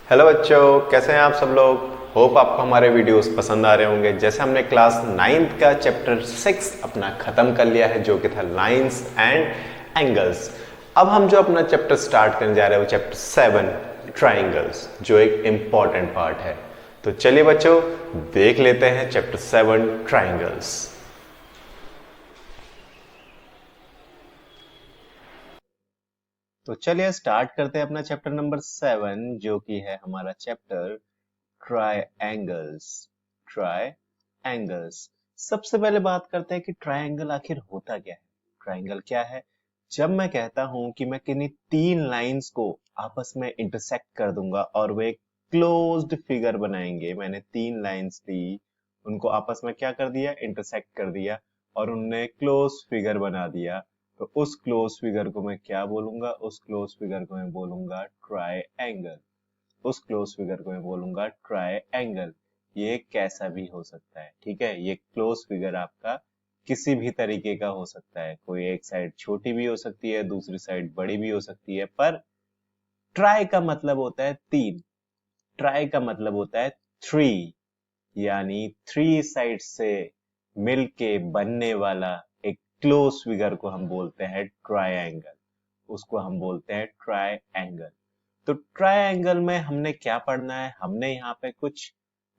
Hello बच्चों, कैसे हैं आप सब लोग। होप आपको हमारे वीडियोस पसंद आ रहे होंगे। जैसे हमने क्लास 9th का चैप्टर 6 अपना खत्म कर लिया है, जो कि था लाइंस एंड एंगल्स। अब हम जो अपना चैप्टर स्टार्ट करने जा रहे हैं वो चैप्टर 7 ट्राइंगल्स, जो एक इंपॉर्टेंट पार्ट है। तो चलिए बच्चों, देख लेते हैं चैप्टर 7 ट्राइंगल्स। तो चलिए स्टार्ट करते हैं अपना चैप्टर नंबर 7, जो कि है हमारा चैप्टर ट्रायंगल्स। ट्रायंगल्स। सबसे पहले बात करते हैं कि ट्रायंगल आखिर होता क्या है। ट्रायंगल क्या है? जब मैं कहता हूं कि मैं किन्हीं तीन लाइंस को आपस में इंटरसेक्ट कर दूंगा और वे एक क्लोज्ड फिगर बनाएंगे। मैंने तीन लाइंस ली, उनको आपस में क्या कर दिया? इंटरसेक्ट कर दिया और उनने क्लोज फिगर बना दिया। तो उस क्लोज फिगर को मैं क्या बोलूंगा? उस क्लोज फिगर को मैं बोलूंगा ट्रायंगल। उस क्लोज फिगर को मैं बोलूंगा ट्रायंगल। ये कैसा भी हो सकता है, ठीक है। ये क्लोज फिगर आपका किसी भी तरीके का हो सकता है। कोई एक साइड छोटी भी हो सकती है, दूसरी साइड बड़ी भी हो सकती है, पर ट्राई का मतलब होता है तीन। ट्राई का मतलब होता है थ्री, यानी थ्री साइड से मिलके बनने वाला एक क्लोज फिगर को हम बोलते हैं ट्रायंगल। उसको हम बोलते हैं ट्रायंगल। तो ट्रायंगल में हमने क्या पढ़ना है? हमने यहाँ पे कुछ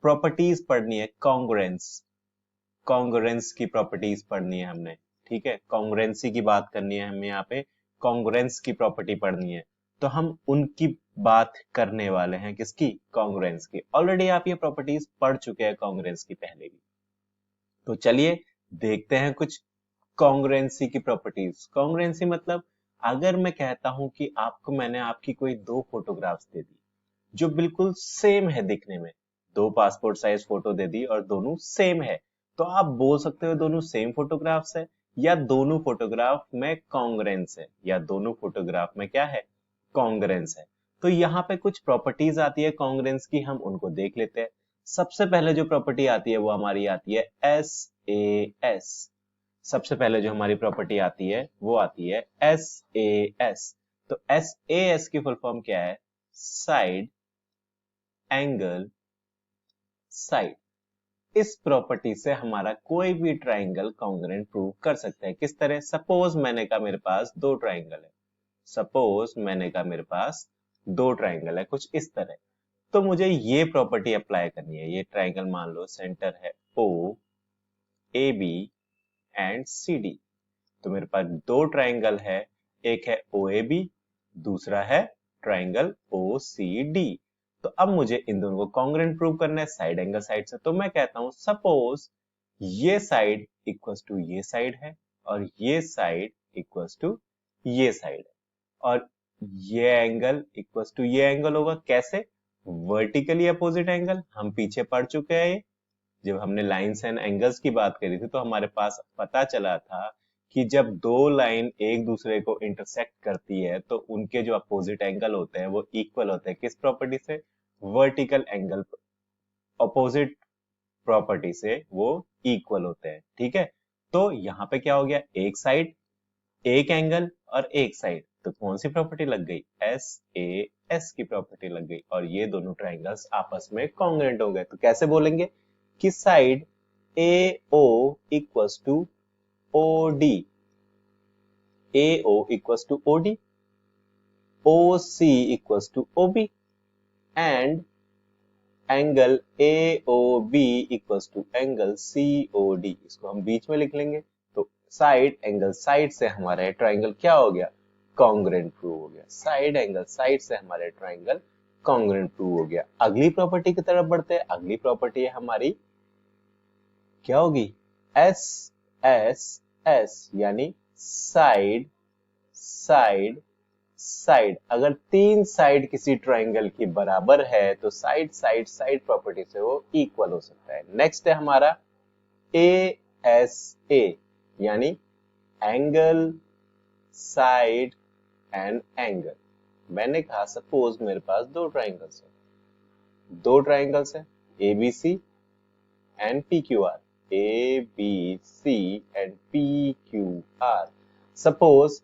प्रॉपर्टीज पढ़नी है। कॉन्ग्रुएंस, कॉन्ग्रुएंस की प्रॉपर्टीज पढ़नी है हमने, ठीक है। कॉन्ग्रुएंसी की बात करनी है हमें यहाँ पे। कॉन्ग्रुएंस की प्रॉपर्टी पढ़नी है, तो हम उनकी बात करने वाले हैं। किसकी? कॉन्ग्रुएंस की। ऑलरेडी आप ये प्रॉपर्टीज पढ़ चुके हैं कॉन्ग्रुएंस की पहले भी। तो चलिए देखते हैं कुछ कॉन्ग्रुएंसी की प्रॉपर्टीज। कॉन्ग्रुएंसी मतलब, अगर मैं कहता हूं कि आपको मैंने आपकी कोई दो फोटोग्राफ्स दे दी जो बिल्कुल सेम है दिखने में, दो पासपोर्ट साइज फोटो दे दी और दोनों सेम है, तो आप बोल सकते हो दोनों सेम फोटोग्राफ्स है, या दोनों फोटोग्राफ में कॉन्ग्रुएंस है, या दोनों फोटोग्राफ में क्या है? कॉन्ग्रुएंस है। तो यहाँ पे कुछ प्रॉपर्टीज आती है कॉन्ग्रुएंस की, हम उनको देख लेते हैं। सबसे पहले जो प्रॉपर्टी आती है वो हमारी आती है एस ए एस। सबसे पहले जो हमारी प्रॉपर्टी आती है वो आती है एस ए एस। तो एस ए एस की फुल फॉर्म क्या है? Side angle side. इस प्रॉपर्टी से हमारा कोई भी ट्राइंगल कॉन्ग्रुएंट प्रूव कर सकते हैं। किस तरह? सपोज मैंने कहा मेरे पास दो ट्राइंगल है। सपोज मैंने कहा मेरे पास दो ट्राइंगल है कुछ इस तरह। तो मुझे ये प्रॉपर्टी अप्लाई करनी है। ये ट्राइंगल मान लो सेंटर है O, A B and C D. तो मेरे पास दो ट्राइंगल है, एक है ओ ए बी, दूसरा है ट्राइंगल ओ सी डी। तो अब मुझे इन दोनों को कॉन्ग्रुएंट प्रूव करना है साइड एंगल साइड से। तो मैं कहता हूं सपोज ये साइड इक्वल्स टू ये साइड है और ये साइड इक्वल्स टू ये साइड है, और ये एंगल इक्वल्स टू ये एंगल होगा। कैसे? Vertically opposite angle. हम पीछे पढ़ चुके हैं ये, जब हमने लाइंस एंड एंगल्स की बात करी थी तो हमारे पास पता चला था कि जब दो लाइन एक दूसरे को इंटरसेक्ट करती है तो उनके जो अपोजिट एंगल होते हैं वो इक्वल होते हैं। किस प्रॉपर्टी से? वर्टिकल एंगल अपोजिट प्रॉपर्टी से वो इक्वल होते हैं, ठीक है। तो यहाँ पे क्या हो गया? एक साइड, एक एंगल और एक साइड, तो कौन सी प्रॉपर्टी लग गई? एस ए एस की प्रॉपर्टी लग गई, और ये दोनों ट्राइंगल्स आपस में कॉन्ग्रुएंट हो गए। तो कैसे बोलेंगे कि side A O equals to O D, A O equals to O D, O C equals to O B, and angle A O B equals to angle C O D. इसको हम बीच में लिख लेंगे। तो साइड एंगल साइड से हमारा triangle क्या हो गया? कॉन्ग्रुएंट प्रूव हो गया। साइड एंगल साइड से हमारे ट्राइंगल कॉन्ग्रुएंट प्रूव हो गया। अगली प्रॉपर्टी की तरफ बढ़ते हैं। अगली प्रॉपर्टी है हमारी, क्या होगी? एस एस एस, यानी साइड साइड साइड। अगर तीन साइड किसी ट्राइंगल की बराबर है तो साइड साइड साइड प्रॉपर्टी से वो इक्वल हो सकता है। नेक्स्ट है हमारा ए एस ए, यानी एंगल साइड एंड एंगल। मैंने कहा सपोज मेरे पास दो ट्राइंगल्स है, दो ट्राइंगल्स है A B C and P Q R, A B C and P Q R. Suppose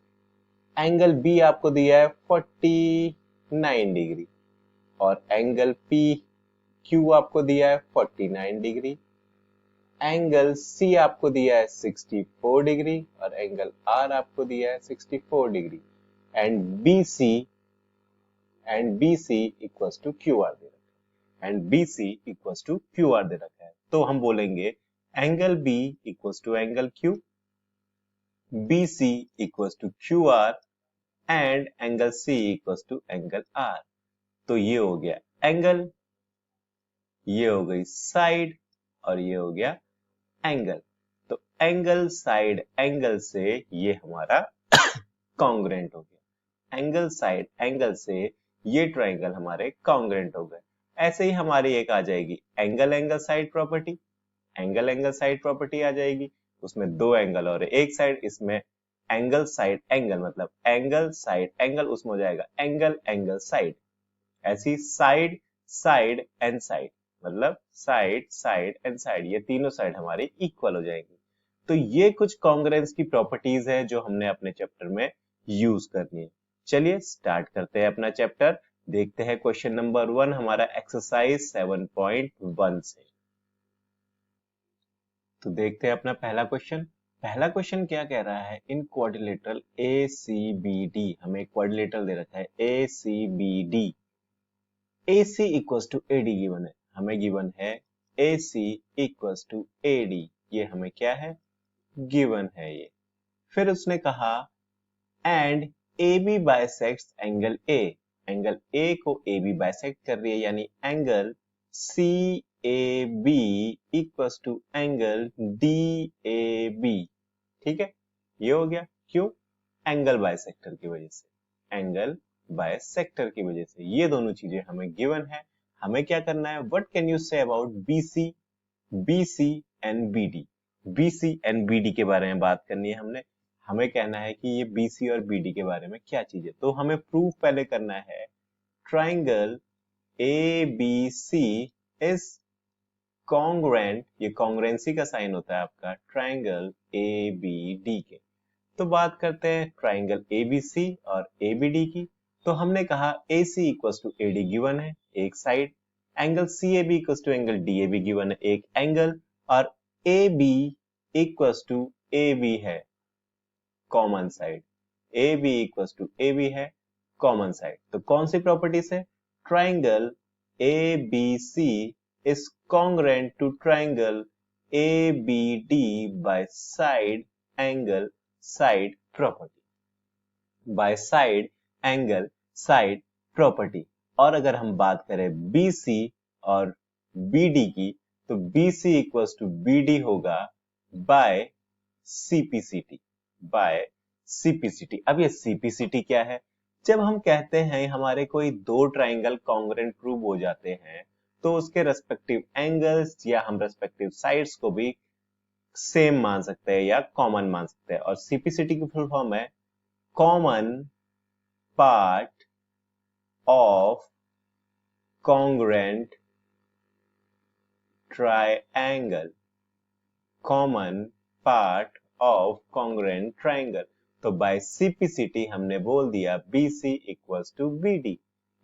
angle B आपको दिया है 49 डिग्री, और एंगल पी क्यू आपको दिया है 49 डिग्री, एंगल सी आपको दिया है 64 डिग्री और एंगल आर आपको दिया है 64 degree and B C equals to Q R दे रखा है and B C equals to Q R दे रखा है। तो हम बोलेंगे angle B equals to angle Q, B C equals to Q R and angle C equals to angle R. तो ये हो गया एंगल, ये हो गई साइड और ये हो गया एंगल। तो एंगल साइड एंगल से ये हमारा कॉन्ग्रुएंट हो गया, एंगल साइड एंगल से ये ट्राइंगल हमारे कॉन्ग्रुएंट हो गए। ऐसे ही हमारी एक आ जाएगी angle angle side property, angle angle side property आ जाएगी, उसमें दो एंगल और एक साइड, इसमें एंगल साइड एंगल मतलब एंगल साइड एंगल, उसमें हो जाएगा एंगल एंगल साइड। ऐसी साइड साइड एंड साइड मतलब साइड साइड एंड साइड, ये तीनों साइड हमारी इक्वल हो जाएंगी। तो ये कुछ कॉन्ग्रुएंस की प्रॉपर्टीज है जो हमने अपने चैप्टर में यूज करनी है। चलिए स्टार्ट करते हैं अपना चैप्टर, देखते हैं क्वेश्चन नंबर 1 हमारा एक्सरसाइज 7.1 से। तो देखते हैं अपना पहला क्वेश्चन। पहला क्वेश्चन क्या कह रहा है, in quadrilateral A C B D, हमें क्वाड्रिलेटरल दे रखा है A C B D, AC equals to AD given है, हमें गिवन है AC इक्वल्स टू AD, ये हमें क्या है गिवन है ये। फिर उसने कहा and AB bisects angle A, angle A को AB बाइसेक्ट कर रही है यानी angle CAB equals to angle DAB, ठीक है ये हो गया, क्यों एंगल बाइसेक्टर की वजह से, एंगल बाइसेक्टर की वजह से ये दोनों चीजें हमें गिवन है। हमें क्या करना है, what can you say about BC and BD, BC and BD के बारे में बात करनी है हमने। हमें कहना है कि ये BC और BD के बारे में क्या चीज है, तो हमें प्रूफ पहले करना है ट्राइंगल ABC इज कॉन्ग्रुएंट, ये कॉन्ग्रुएंसी का साइन होता है आपका ट्राइंगल ABD के। तो बात करते हैं ट्राइंगल ABC और ABD की। तो हमने कहा AC equals to AD given है एक side, angle CAB equals to angle DAB given है एक एंगल, और AB इक्वल्स टू AB है common side, AB equals to AB है कॉमन साइड। तो कौन सी प्रॉपर्टी से, triangle ABC is congruent to triangle ABD by side angle side property, by side angle side property. और अगर हम बात करें BC और BD की, तो BC इक्वल्स टू BD होगा बाय CPCT, बाय CPCT। अब ये CPCT क्या है, जब हम कहते हैं हमारे कोई दो ट्राइंगल कॉन्ग्रुएंट प्रूव हो जाते हैं तो उसके रेस्पेक्टिव एंगल्स या हम रेस्पेक्टिव साइड्स को भी सेम मान सकते हैं या कॉमन मान सकते हैं। और CPCT की फुल फॉर्म है common part of congruent triangle, common part of congruent triangle। तो बाय CPCT हमने बोल दिया BC equals to BD,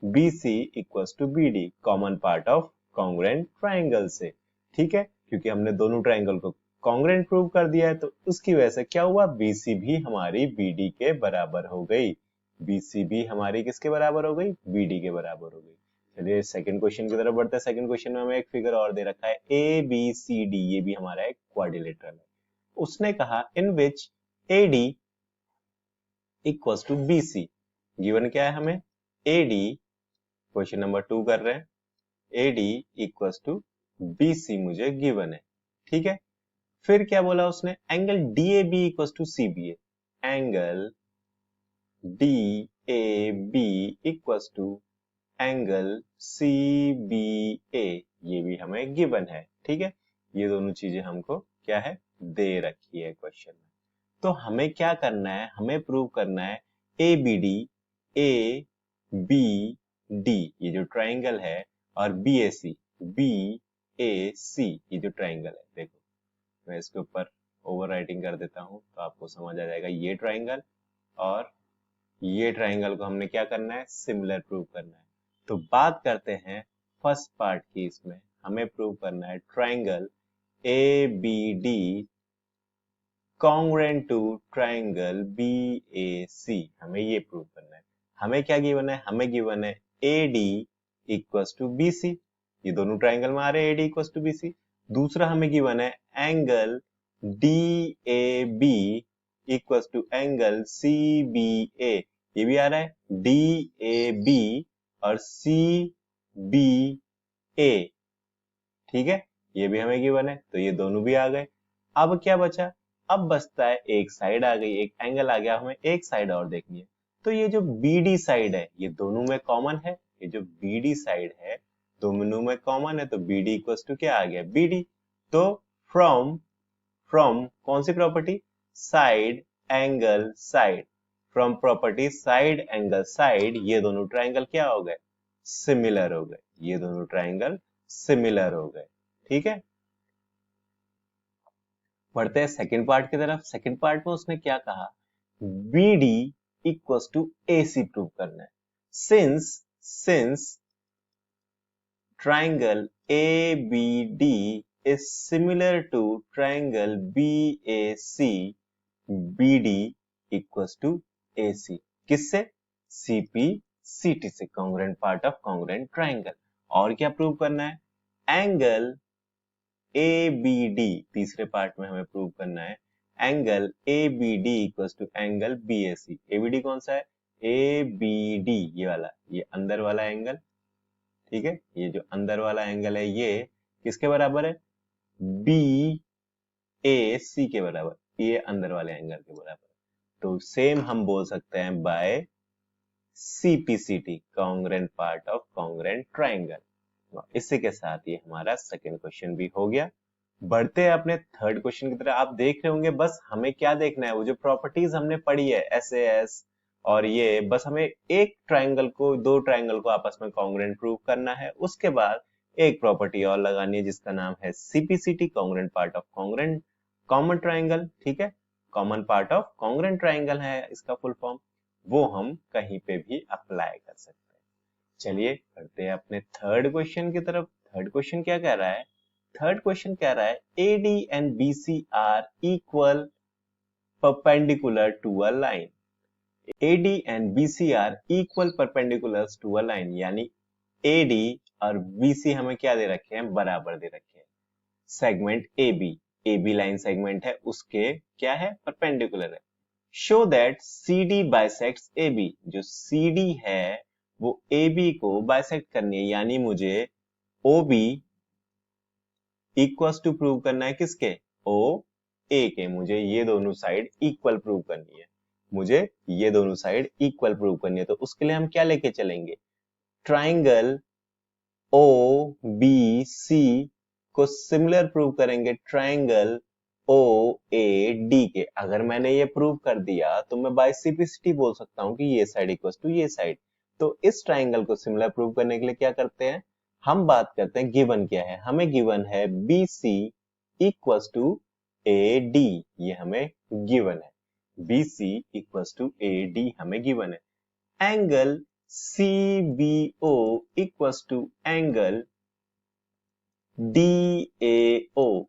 BC equals to BD common part of congruent triangle से, ठीक है, क्योंकि हमने दोनों ट्राइंगल को congruent प्रूव कर दिया है तो उसकी वजह से क्या हुआ, BC भी हमारी BD के बराबर हो गई, BC भी हमारी किसके बराबर हो गई, BD के बराबर हो गई। चलिए सेकंड क्वेश्चन की तरफ बढ़ते हैं। सेकंड क्वेश्चन में हमें एक फिगर और दे रखा है ABCD, ये भी हमारा एक क्वाड्रिलेटरल है। उसने कहा in which AD equals to BC, given क्या है हमें AD, क्वेश्चन नंबर 2 कर रहे हैं, AD इक्वल्स टू BC मुझे गिवन है, ठीक है। फिर क्या बोला उसने, angle DAB equals to CBA, angle DAB equals to angle CBA, ये भी हमें गिवन है, ठीक है। ये दोनों चीजें हमको क्या है दे रखी है क्वेश्चन में। तो हमें क्या करना है, हमें प्रूव करना है ABD ABD ये जो ट्राइंगल है और BAC BAC ये जो ट्राइंगल है। देखो मैं इसके ऊपर ओवरराइटिंग कर देता हूं तो आपको समझ आ जाएगा, ये ट्राइंगल और ये ट्राइंगल को हमने क्या करना है सिमिलर प्रूव करना है। तो बात करते हैं फर्स्ट पार्ट की। इसमें हमें प्रूव करना है triangle ABD congruent to triangle BAC। हमें ये प्रूव करना है। हमें क्या गिवन है? हमें गिवन है AD इक्वल्स टू BC। ये दोनों ट्राइंगल में आ रहे हैं AD इक्वल्स टू BC। दूसरा हमें गिवन है angle DAB equals to angle CBA। ये भी आ रहा है DAB और CBA। ठीक है, ये भी हमें गिवन है, तो ये दोनों भी आ गए। अब क्या बचा? अब बचता है एक साइड आ गई, एक एंगल आ गया, हमें एक साइड और देखनी है। तो ये जो BD साइड है ये दोनों में कॉमन है। ये जो BD साइड है दोनों में कॉमन है, तो BD इक्वल्स टू क्या आ गया? BD। तो फ्रॉम फ्रॉम कौन सी property? Side angle side. From property side angle side ये दोनों ट्राइंगल क्या हो गए? सिमिलर हो गए। ये दोनों ट्राइंगल सिमिलर हो गए। ठीक है, बढ़ते हैं सेकंड पार्ट की तरफ। सेकंड पार्ट में उसने क्या कहा? BD equals to AC prove करना है। Since triangle ABD is similar to triangle BAC, BD equals to AC। किससे? CP-CT से, congruent part of congruent triangle। और क्या प्रूव करना है? एंगल ABD, तीसरे पार्ट में हमें प्रूव करना है angle ABD equals to angle BAC। ABD कौन सा है? ABD ये वाला, ये अंदर वाला एंगल। ठीक है, ये जो अंदर वाला एंगल है ये किसके बराबर है? BAC के बराबर, ये अंदर वाले एंगल के बराबर। तो सेम हम बोल सकते हैं by CP-CT, congruent part of congruent triangle. इसी के साथ ये हमारा सेकंड क्वेश्चन भी हो गया। बढ़ते हैं अपने थर्ड क्वेश्चन की तरफ। आप देख रहे होंगे बस हमें क्या देखना है, वो जो प्रॉपर्टीज हमने पढ़ी है SAS और ये, बस हमें एक ट्राइंगल को, दो ट्राइंगल को आपस में कॉन्ग्रुएंट प्रूव करना है। उसके बाद एक प्रॉपर्टी और लगानी है जिसका नाम है CP-CT, congruent part of congruent common triangle. ठीक है, common part of congruent triangle है इसका फुल फॉर्म। वो हम कहीं पे भी अप्लाई कर सकते हैं। चलिए बढ़ते हैं अपने थर्ड क्वेश्चन की तरफ। थर्ड क्वेश्चन क्या कह रहा है? थर्ड क्वेश्चन कह रहा है AD and BC are equal perpendicular to a line। AD and BC are equal perpendiculars to a line, यानी AD और BC हमें क्या दे रखे हैं? बराबर दे रखे हैं। सेगमेंट AB लाइन सेगमेंट है, उसके क्या है? परपेंडिकुलर है। Show that CD bisects AB, जो CD है वो AB को बाइसेक्ट करनी है, यानी मुझे OB इक्वल्स टू प्रूव करना है किसके? OA के। मुझे ये दोनों साइड इक्वल प्रूव करनी है। मुझे ये दोनों साइड इक्वल प्रूव करनी है, तो उसके लिए हम क्या लेके चलेंगे? ट्राइंगल OBC को सिमिलर प्रूव करेंगे ट्राइंगल OAD के। अगर मैंने ये प्रूव कर दिया तो मैं बाय CP-CT बोल सकता हूं कि ये साइड इक्वल्स टू ये साइड। तो इस ट्राइंगल को सिमिलर प्रूव करने के लिए क्या करते हैं? हम बात करते हैं गिवन क्या है। हमें गिवन है BC इक्वल्स टू AD, ये हमें गिवन है। BC इक्वल्स टू AD हमें गिवन है। Angle CBO equals to angle DAO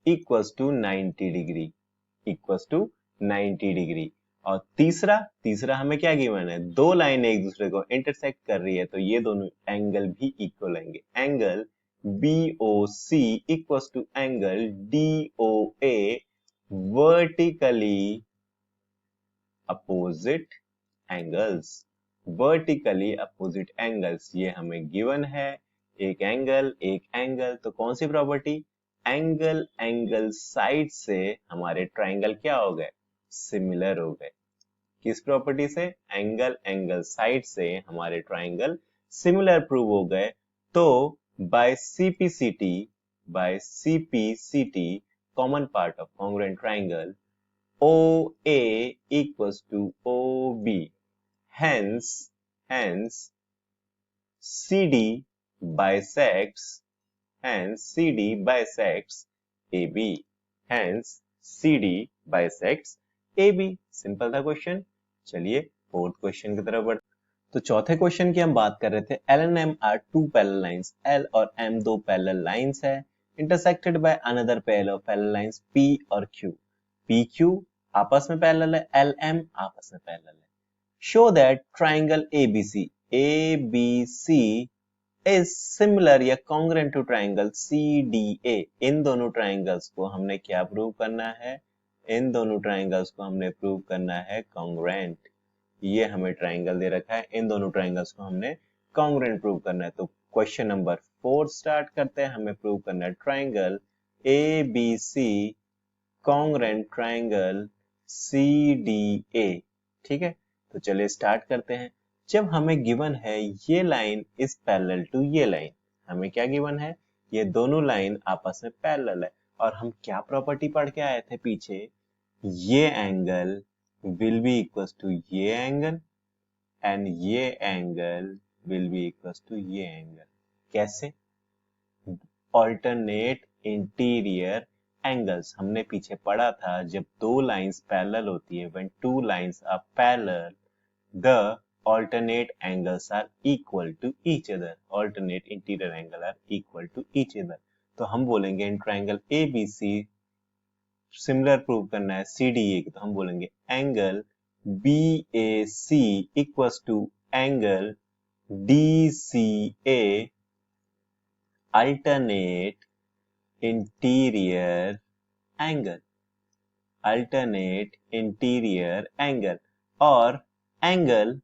equals to 90 degree, equals to 90 degree. और तीसरा हमें क्या गिवन है? दो लाइन एक दूसरे को इंटरसेक्ट कर रही है, तो ये दोनों एंगल भी इक्वल होंगे। Angle BOC equals to angle DOA vertically opposite angles. Vertically opposite angles ये हमें गिवन है। एक एंगल, तो कौन सी प्रॉपर्टी? एंगल साइड से हमारे ट्राइंगल क्या हो गए? सिमिलर हो गए। किस प्रॉपर्टी से? एंगल साइड से हमारे ट्राइंगल सिमिलर प्रूव हो गए। तो by CP-CT common part of congruent triangle OA equals to OB, hence CD bisects AB, hence CD bisects AB। Simple था क्वेश्चन। चलिए फोर्थ क्वेश्चन की तरफ बढ़ते। तो चौथे क्वेश्चन की हम बात कर रहे थे L and M are two parallel lines, L और एम दो पैरेलल लाइंस है intersected by another pair of parallel lines P और क्यू। पी क्यू आपस में पैरेलल है, एल एम आपस में पैरेलल है। Show that triangle ABC is similar या कॉन्ग्रुएंट टू ट्राइंगल सीडीए। इन दोनों ट्राइंगल्स को हमने क्या प्रूव करना है? इन दोनों ट्राइंगल्स को हमने प्रूव करना है कॉन्ग्रुएंट। ये हमें ट्राइंगल दे रखा है, इन दोनों ट्राइंगल्स को हमने कॉन्ग्रुएंट प्रूव करना है। तो क्वेश्चन नंबर 4 स्टार्ट करते हैं। हमें प्रूव करना है triangle ABC congruent triangle CDA. ठीक है, तो चलिए स्टार्ट करते हैं। जब हमें गिवन है ये लाइन इज पैरेलल टू ये लाइन, हमें क्या गिवन है? ये दोनों लाइन आपस में पैरेलल है। और हम क्या प्रॉपर्टी पढ़ के आए थे पीछे? ये angle will be equal to ये एंगल एंड ये angle will be equal to ये एंगल। कैसे? Alternate interior angles. हमने पीछे पढ़ा था जब दो लाइंस पैरेलल होती है, when two lines are parallel the alternate angles are equal to each other, alternate interior angle are equal to each other। तो हम बोलेंगे in triangle ABC similar prove करना है CDA की, तो हम बोलेंगे angle BAC equals to angle DCA alternate interior angle, alternate interior angle. और एंगल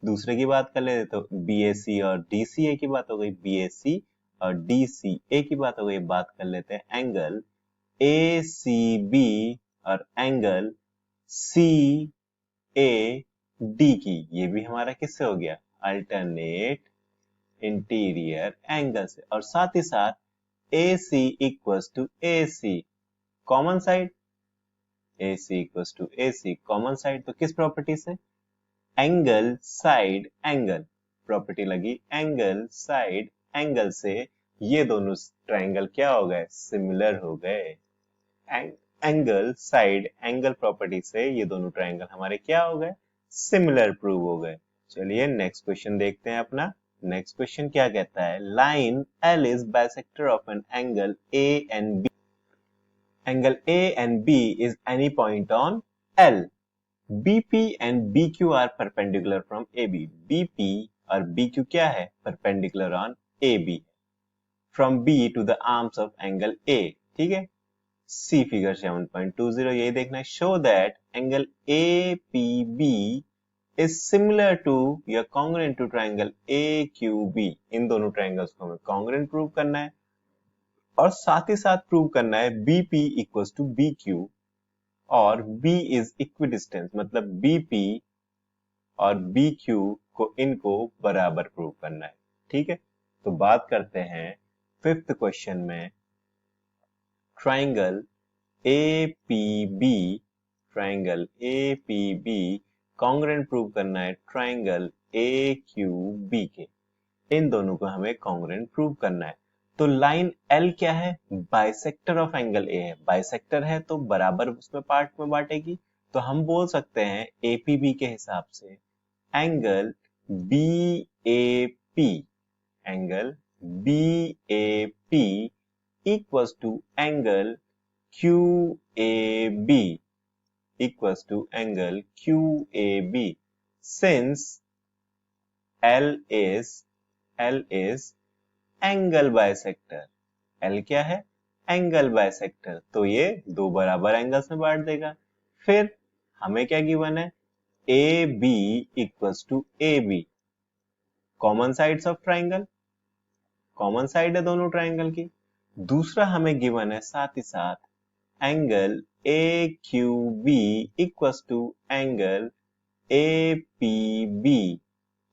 दूसरे की बात कर लेते तो BAC और DCA की बात हो गई, BAC और DCA की बात हो गई। बात कर लेते हैं एंगल ACB और एंगल CAD की। ये भी हमारा किससे हो गया? अल्टरनेट इंटीरियर एंगल से। और साथ ही साथ AC equals to AC common side, AC equals to AC common side. तो किस प्रॉपर्टी से? एंगल साइड एंगल प्रॉपर्टी लगी। एंगल साइड एंगल से ये दोनों ट्राइंगल क्या हो गए? सिमिलर हो गए। एंगल साइड एंगल प्रॉपर्टी से ये दोनों ट्राइंगल हमारे क्या हो गए? सिमिलर प्रूव हो गए। चलिए नेक्स्ट क्वेश्चन देखते हैं अपना। नेक्स्ट क्वेश्चन क्या कहता है? Line L is bisector of an angle A and B। Angle A and B is any point on L। BP and BQ are perpendicular from AB। BP और BQ क्या है? Perpendicular on AB। From B to the arms of angle A। ठीक है, C figure 7.20 यही देखना है। Show that angle APB is similar to या congruent to triangle AQB। इन दोनों ट्राइंगल्स को हमें congruent प्रूव करना है और साथ ही साथ प्रूव करना है BP equals to BQ और B is equidistant, मतलब BP और BQ को इनको बराबर प्रूव करना है। ठीक है, तो बात करते हैं फिफ्थ क्वेश्चन में। Triangle APB, triangle APB congruent prove करना है ट्राइंगल AQB के। इन दोनों को हमें कॉन्ग्रुएंट प्रूव करना है। तो लाइन L क्या है? बाइसेक्टर ऑफ एंगल A है। बाइसेक्टर है तो बराबर उसमें पार्ट में बांटेगी। तो हम बोल सकते हैं APB के हिसाब से angle BAP, angle BAP equals to angle QAB, equals to angle QAB since L is angle bisector. L क्या है? Angle bisector. तो ये दो बराबर एंगल्स में बांट देगा। फिर हमें क्या गिवन है? AB equals to AB common sides of triangle, common side है दोनों ट्राइंगल की। दूसरा हमें गिवन है साथ ही साथ angle AQB equals to angle APB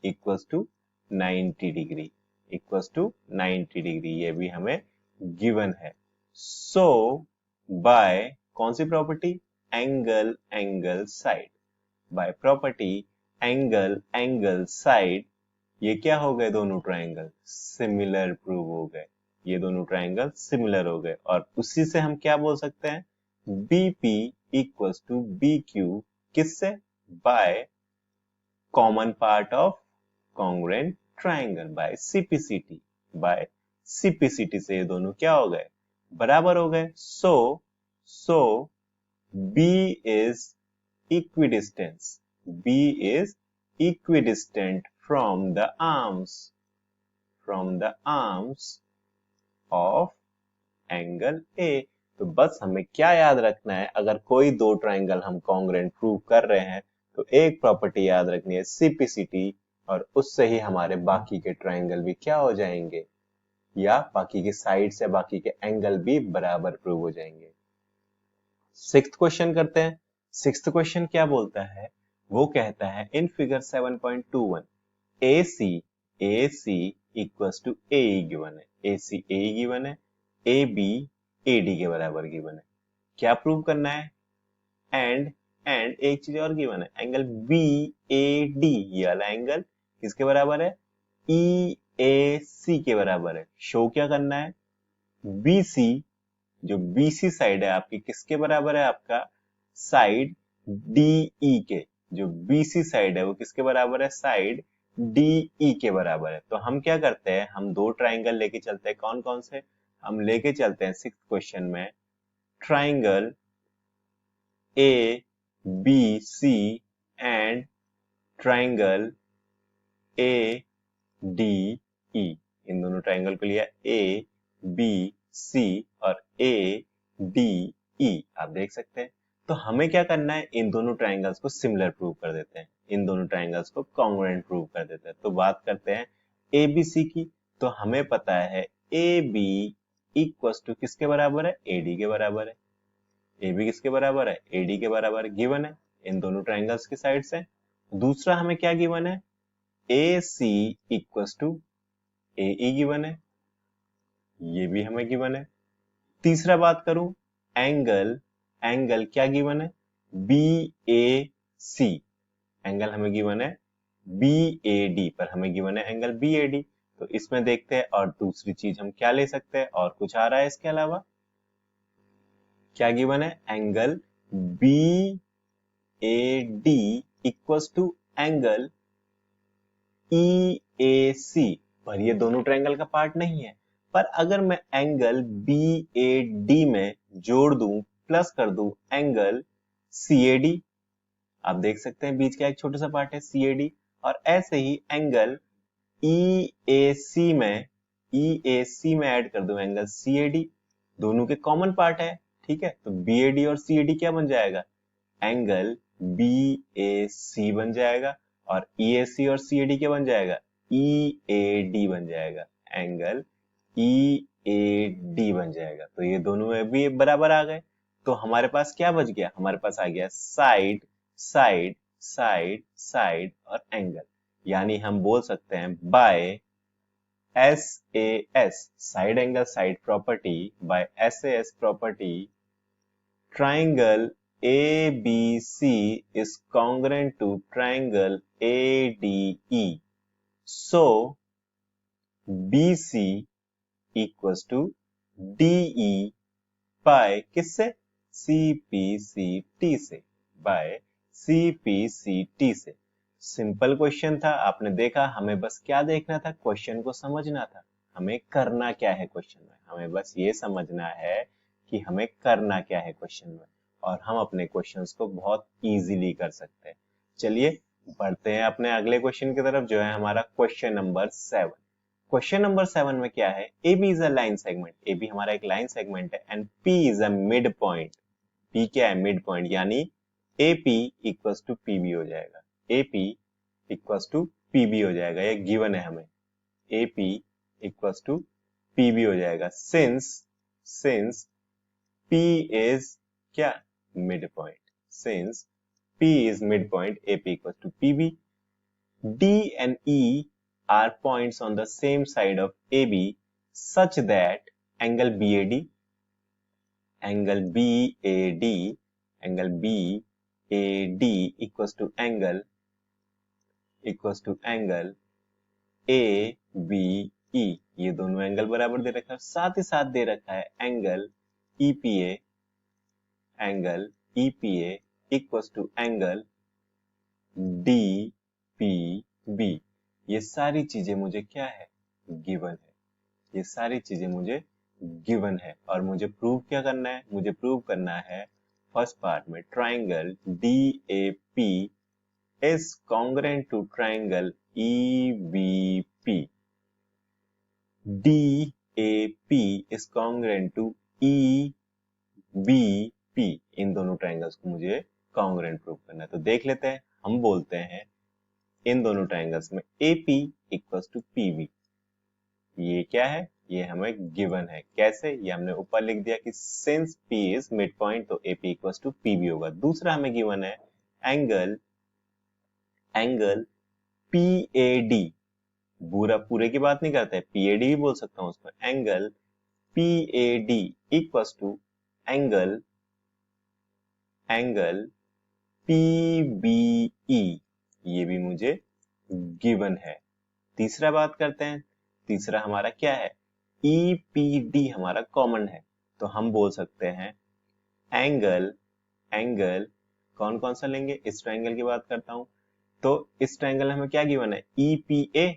equals to 90 degree, equals to 90 degree. ये भी हमें गिवन है। सो बाय कौन सी property? Angle side. By property angle side ये क्या हो गए? दोनों ट्राइंगल सिमिलर प्रूव हो गए। ये दोनों ट्राइंगल सिमिलर हो गए और उसी से हम क्या बोल सकते हैं? BP इक्वल्स टू BQ किससे? By common part of congruent triangle by CPCT. By CPCT से ये दोनों क्या हो गए, बराबर हो गए। So B is equidistant. B is equidistant from the arms of angle A। तो बस हमें क्या याद रखना है, अगर कोई दो ट्राइंगल हम कॉन्ग्रुएंट प्रूव कर रहे हैं तो एक प्रॉपर्टी याद रखनी है सीपीसीटी, और उससे ही हमारे बाकी के ट्राइंगल भी क्या हो जाएंगे, या बाकी के साइड्स या बाकी के एंगल भी बराबर प्रूव हो जाएंगे। सिक्स्थ क्वेश्चन करते हैं। सिक्स्थ क्वेश्चन क्या बोलता है, वो कहता है in figure 7.21 AC equals to AE given है, AC AE गिवन है, AB AD के बराबर गिवन है। क्या प्रूव करना है, एंड एक चीज और गिवन है, एंगल BAD, ये वाला एंगल किसके बराबर है, EAC के बराबर है। शो क्या करना है, BC, जो BC साइड है आपकी किसके बराबर है, आपका साइड DE के, जो BC साइड है वो किसके बराबर है, साइड DE के बराबर है। तो हम क्या करते हैं, हम दो ट्राइंगल लेके चलते हैं, कौन कौन से, हम लेके चलते हैं सिक्स्थ क्वेश्चन में triangle ABC and triangle ADE। इन दोनों ट्राइंगल को लिया ABC और ADE, आप देख सकते हैं। तो हमें क्या करना है, इन दोनों ट्राइंगल्स को सिमिलर प्रूव कर देते हैं, इन दोनों ट्राइंगल्स को कॉन्ग्रुएंट प्रूव कर देते हैं। तो बात करते हैं ABC की। तो हमें पता है AB इक्वल्स टू किसके बराबर है, AD के बराबर है। AB किसके बराबर है, AD के बराबर गिवन है इन दोनों ट्राइंगल्स की साइड से। दूसरा हमें क्या गिवन है, AC equals to AE given है, ये भी हमें गिवन है। तीसरा बात करूं, एंगल क्या गिवन है, BAC, एंगल हमें गिवन है BAD, पर हमें गिवन है एंगल BAD। तो इसमें देखते हैं और दूसरी चीज हम क्या ले सकते हैं, और कुछ आ रहा है इसके अलावा, क्या गिवन है, angle BAD equals to angle EAC, पर ये दोनों ट्रायंगल का पार्ट नहीं है। पर अगर मैं एंगल BAD में जोड़ दूं, प्लस कर दूं एंगल CAD, आप देख सकते हैं बीच का एक छोटा सा पार्ट है CAD, और ऐसे ही एंगल EAC में ऐड कर दूं एंगल CAD, दोनों के कॉमन पार्ट है, ठीक है। तो BAD और CAD क्या बन जाएगा, एंगल BAC बन जाएगा, और EAC और CAD क्या बन जाएगा, EAD बन जाएगा, एंगल EAD बन जाएगा। तो ये दोनों में भी बराबर आ गए। तो हमारे पास क्या बच गया, हमारे पास आ गया साइड साइड साइड साइड और एंगल, यानी हम बोल सकते हैं by SAS, side angle side property, by SAS property triangle ABC is congruent to triangle ADE. So BC equals to DE by किससे, CPCT से, by CPCT से। सिंपल क्वेश्चन था, आपने देखा, हमें बस क्या देखना था, क्वेश्चन को समझना था। हमें करना क्या है क्वेश्चन में, हमें बस ये समझना है कि हमें करना क्या है क्वेश्चन में, और हम अपने क्वेश्चंस को बहुत इजीली कर सकते हैं। चलिए बढ़ते हैं अपने अगले क्वेश्चन की तरफ, जो है हमारा क्वेश्चन नंबर 7। क्वेश्चन नंबर 7 में क्या है, AB is a line segment, AB हमारा एक लाइन सेगमेंट है, and P is a mid point. P क्या है, मिड पॉइंट, यानी AP इक्वल्स टू PB हो जाएगा, AP इक्वल्स टू PB हो जाएगा, ये गिवन है हमें, AP इक्वल्स टू PB हो जाएगा, सिंस P इज क्या, mid point, since P is midpoint, AP equals to PB. D and E are points on the same side of AB such that angle BAD equals to angle ABE, ये दोनों angle बराबर दे रखा है। साथ ही साथ दे रखा है angle EPA equals to angle DPB, ये सारी चीजें मुझे क्या है, गिवन है। ये सारी चीजें मुझे गिवन है और मुझे प्रूव क्या करना है, मुझे प्रूव करना है फर्स्ट पार्ट में triangle DAP is congruent to triangle EVP. DAP is congruent to EBP. इन दोनों ट्राइंगल्स को मुझे कॉन्ग्रुएंट प्रूव करना है। तो देख लेते हैं, हम बोलते हैं इन दोनों ट्राइंगल्स में AP इक्वल्स टू PB। ये क्या है, ये हमें गिवन है। कैसे, ये हमने ऊपर लिख दिया कि since P is mid point तो AP इक्वल्स टू PB होगा। दूसरा हमें गिवन है एंगल PAD, पूरे की बात नहीं करते, PAD भी बोल सकता हूं उसको। Angle PAD equals to angle PBE, ये भी मुझे गिवन है। तीसरा बात करते हैं, तीसरा हमारा क्या है, EPD हमारा कॉमन है, तो हम बोल सकते हैं एंगल कौन कौन सा लेंगे, इस ट्रायंगल की बात करता हूं। तो इस ट्रायंगल में हमें क्या गिवन है, EPA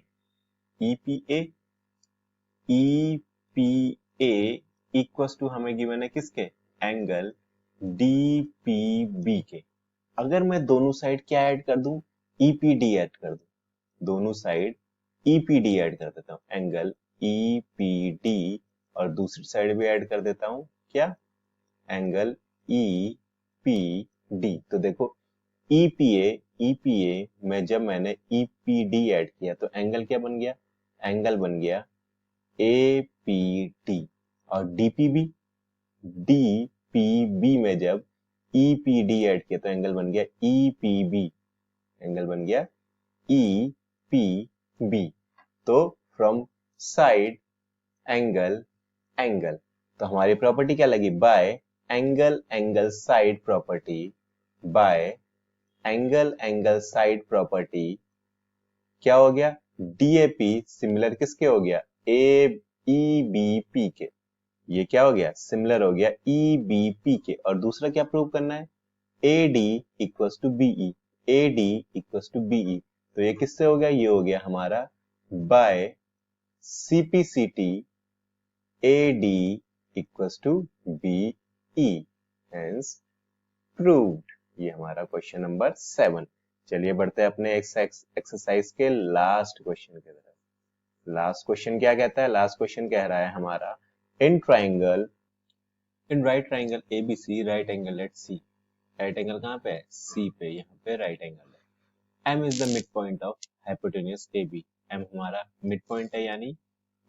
इक्वल्स टू हमें गिवन है किसके, एंगल DPB के। अगर मैं दोनों साइड क्या ऐड कर दूं, EPD ऐड कर दूं, दोनों साइड EPD ऐड कर देता हूं, एंगल EPD, और दूसरी साइड भी ऐड कर देता हूं क्या, एंगल EPD। तो देखो EPA में जब मैंने EPD ऐड किया तो एंगल क्या बन गया, एंगल बन गया APD। और DPB में जब EPD ऐड किया तो एंगल बन गया EPB, एंगल बन गया EPB। तो फ्रॉम साइड एंगल, तो हमारी प्रॉपर्टी क्या लगी, bye angle side property, bye angle side property क्या हो गया, DAP सिमिलर किसके हो गया, EBP के। ये क्या हो गया, सिमिलर हो गया EBP के। और दूसरा क्या प्रूव करना है, AD equals to BE, AD equals to BE। तो ये किससे हो गया, ये हो गया हमारा by CPCT AD equals to BE, hence proved. ये हमारा क्वेश्चन नंबर 7। चलिए बढ़ते हैं अपने एक्सरसाइज के लास्ट क्वेश्चन की तरफ। लास्ट क्वेश्चन क्या कहता है, लास्ट क्वेश्चन कह रहा है हमारा in right triangle ABC right angle at C। Right angle कहाँ पे है, C पे, यहाँ पे राइट एंगल है। M is the mid point of hypotenuse AB। M हमारा मिड पॉइंट है, यानी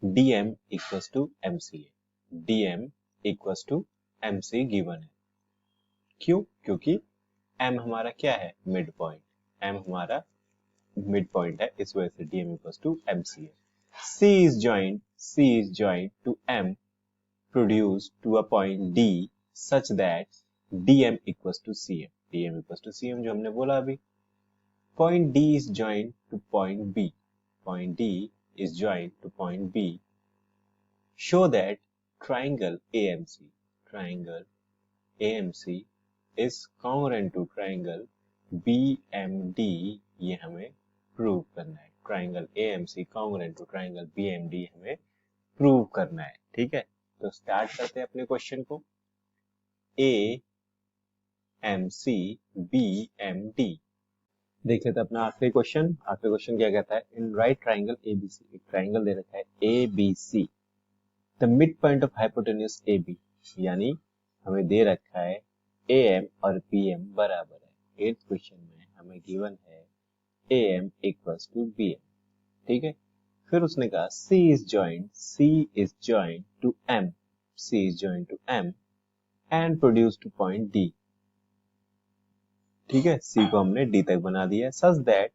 DM इक्वल्स टू MC है। DM equals to MC given है। क्यों, क्योंकि M हमारा क्या है, मिड पॉइंट, M हमारा मिड पॉइंट है, इस वजह से DM इक्वल्स टू MC है। C is joined to M produced to a point D such that DM equals to CM। DM equals to CM जो हमने बोला अभी। Point D is joined to point B। Point D is joined to point B। Show that triangle AMC is congruent to triangle BMD। ये हमें prove करना है। Triangle AMC congruent to triangle BMD हमें prove करना है, ठीक है। तो स्टार्ट करते हैं अपने क्वेश्चन को। AMC BMD देख लेते हैं अपना आखिरी क्वेश्चन। आखिरी क्वेश्चन क्या कहता है, इन राइट ट्राइंगल ABC, एक ट्राइंगल दे रखा है ABC, the mid point of hypotenuse AB, यानी हमें दे रखा है AM और PM बराबर है। 8th क्वेश्चन में हमें गिवन है AM इक्वल्स टू BM, ठीक है। फिर उसने कहा C is joined to M and produced to point D, ठीक है। C को हमने D तक बना दिया, such that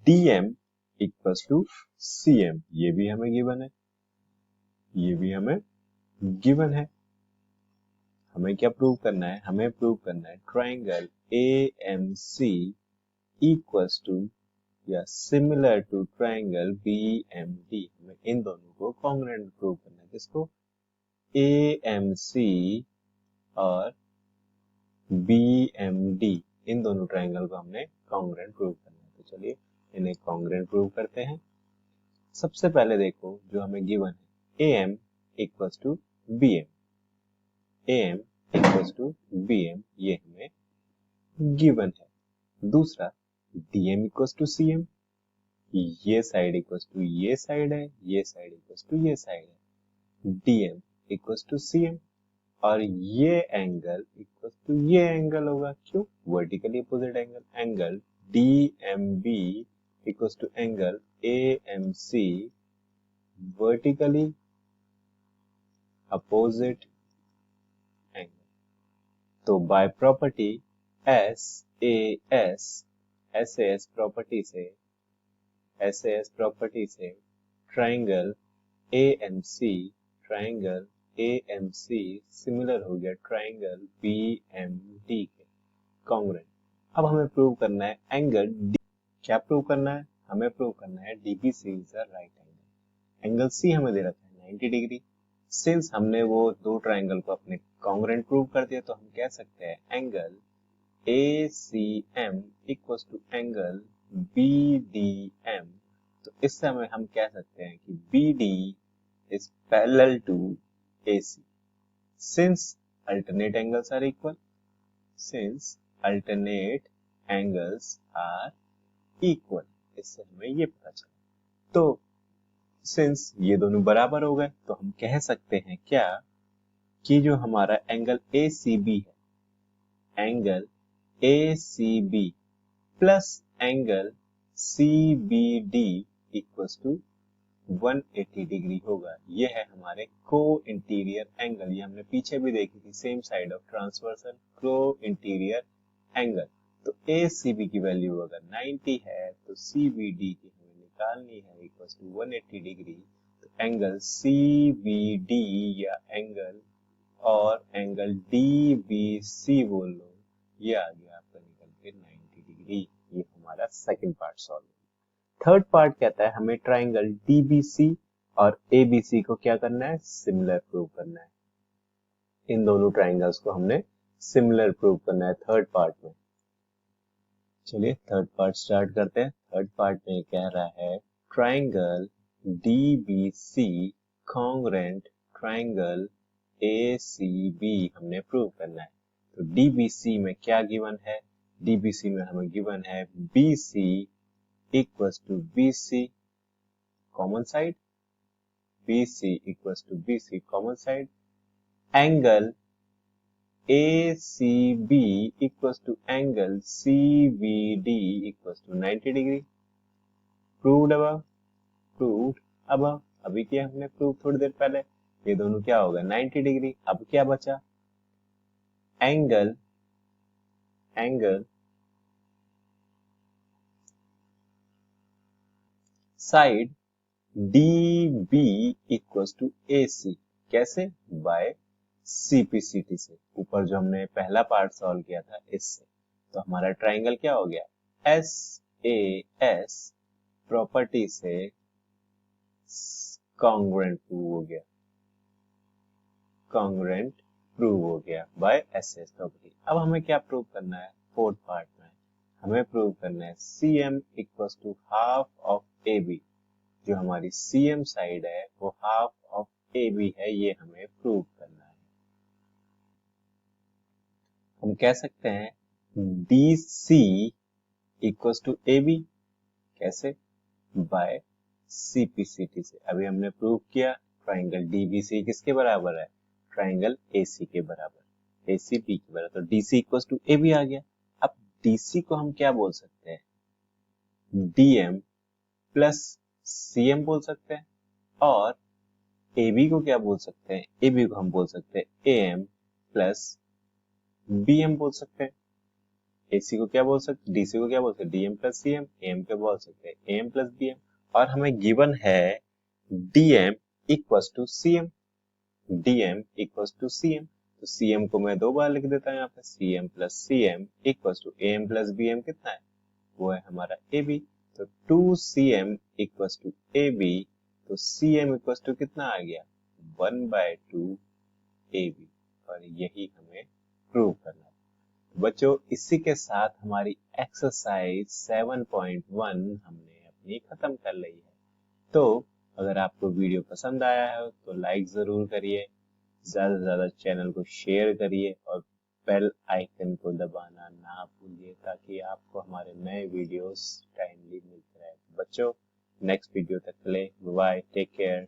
DM equals to CM, ये भी हमें गिवन है, ये भी हमें गिवन है। हमें क्या प्रूव करना है, हमें प्रूव करना है ट्राइंगल AMC इक्वल्स टू या सिमिलर टू ट्राइंगल BMD। हमें इन दोनों को कॉन्ग्रुएंट प्रूव करना है। किसको, AMC और BMD, इन दोनों ट्राइंगल को हमने कॉन्ग्रुएंट प्रूव करना है। तो चलिए इन्हें कॉन्ग्रुएंट प्रूव करते हैं। सबसे पहले देखो जो हमें गिवन है AM equals to BM, AM equals to BM ये हमें गिवन है। दूसरा DM इक्वल्स टू CM, ये साइड इक्वल्स टू ये साइड है, ये साइड इक्वल्स टू ये साइड है। DM इक्वल्स टू CM और ये एंगल इक्वल्स टू ये एंगल होगा। क्यों? Vertically opposite angle, angle DMB equals to angle AMC, vertically opposite angle. तो बाय प्रॉपर्टी SAS प्रॉपर्टी से ट्राइंगल AMC सिमिलर हो गया ट्राइंगल BMD के कॉन्ग्रुएंट। अब हमें प्रूव करना है एंगल क्या प्रूव करना है? हमें प्रूव करना है DBC is a right angle. Angle C हमें दे रखा है 90 डिग्री। सिंस हमने वो दो ट्राइंगल को अपने कॉन्ग्रुएंट प्रूव कर दिया तो हम कह सकते हैं angle ACM equals to angle BDM। तो इस समय हम कह सकते हैं कि BD is parallel to AC since alternate angles are equal, इससे हमें ये पता चला। तो सिंस ये दोनों बराबर हो गए तो हम कह सकते हैं क्या कि जो हमारा एंगल ACB है, angle ACB plus angle CBD equals to 180 degree होगा। ये है हमारे को इंटीरियर एंगल। ये हमने पीछे भी देखी थी, सेम साइड ऑफ ट्रांसवर्सल को इंटीरियर एंगल। तो ACB की वैल्यू अगर 90 है तो CBD की हमें निकालनी है इक्वल्स टू 180 डिग्री। तो एंगल CBD या एंगल और एंगल DBC बोल लो, ये आ गया आपका निकल के 90 डिग्री। ये हमारा second part solve. Third part कहता है हमें ट्राइंगल DBC और ABC को क्या करना है? सिमिलर प्रूव करना है। इन दोनों ट्राइंगल्स को हमने सिमिलर प्रूव करना है थर्ड पार्ट में। चलिए थर्ड पार्ट स्टार्ट करते हैं। थर्ड पार्ट में कह रहा है triangle DBC congruent triangle ACB हमने प्रूव करना है। तो DBC में क्या गिवन है? DBC में हमें गिवन है BC equals to BC common side, BC equals to BC common side, angle ACB equals to angle CBD equals to 90 degree. Proved above, अभी क्या हमने प्रूव थोड़ी देर पहले। ये दोनों क्या होगा? 90 डिग्री। अब क्या बचा? Angle side DB equals to AC। कैसे? बाय CPCT से। ऊपर जो हमने पहला पार्ट सॉल्व किया था इससे। तो हमारा ट्राइंगल क्या हो गया? SAS प्रॉपर्टी से कॉन्ग्रुएंट प्रूव हो गया बाय SAS प्रॉपर्टी। अब हमें क्या प्रूव करना है? फोर्थ पार्ट में हमें प्रूव करना है CM equals to half of AB। जो हमारी CM साइड है वो हाफ ऑफ AB है, ये हमें प्रूव करना है। हम कह सकते हैं DC इक्वल्स टू AB। कैसे? बाय CPCT से। अभी हमने प्रूव किया ट्राइंगल DBC किसके बराबर है? ट्राइंगल AC के बराबर, ACB के बराबर। तो DC इक्वल्स टू AB आ गया। अब DC को हम क्या बोल सकते हैं? DM प्लस CM बोल सकते हैं। और AB को क्या बोल सकते हैं? AB को हम बोल सकते हैं AM प्लस BM बोल सकते हैं। AC को क्या बोल सकते हैं? DC को क्या बोल सकते हैं? DM plus CM। AM को बोल सकते हैं AM प्लस BM। और हमें गिवन है DM equals to CM। DM equals to CM। तो CM को मैं दो बार लिख देता हूँ यहाँ पे। CM plus CM equals to AM plus BM कितना है? वो है हमारा AB। तो 2CM इक्वल्स टू AB। तो CM इक्वल्स टू कितना आ गया? 1/2 AB। और यही हमें प्रूव करना है। बच्चों इसी के साथ हमारी एक्सरसाइज 7.1 हमने अपनी खत्म कर ली है। तो अगर आपको वीडियो पसंद आया है तो लाइक जरूर करिए, ज्यादा से ज्यादा चैनल को शेयर करिए और बेल आइकन को दबाना ना भूलिए ताकि आपको हमारे नए वीडियोस टाइमली मिलते रहे। बच्चों नेक्स्ट वीडियो तक के लिए बाय, टेक केयर।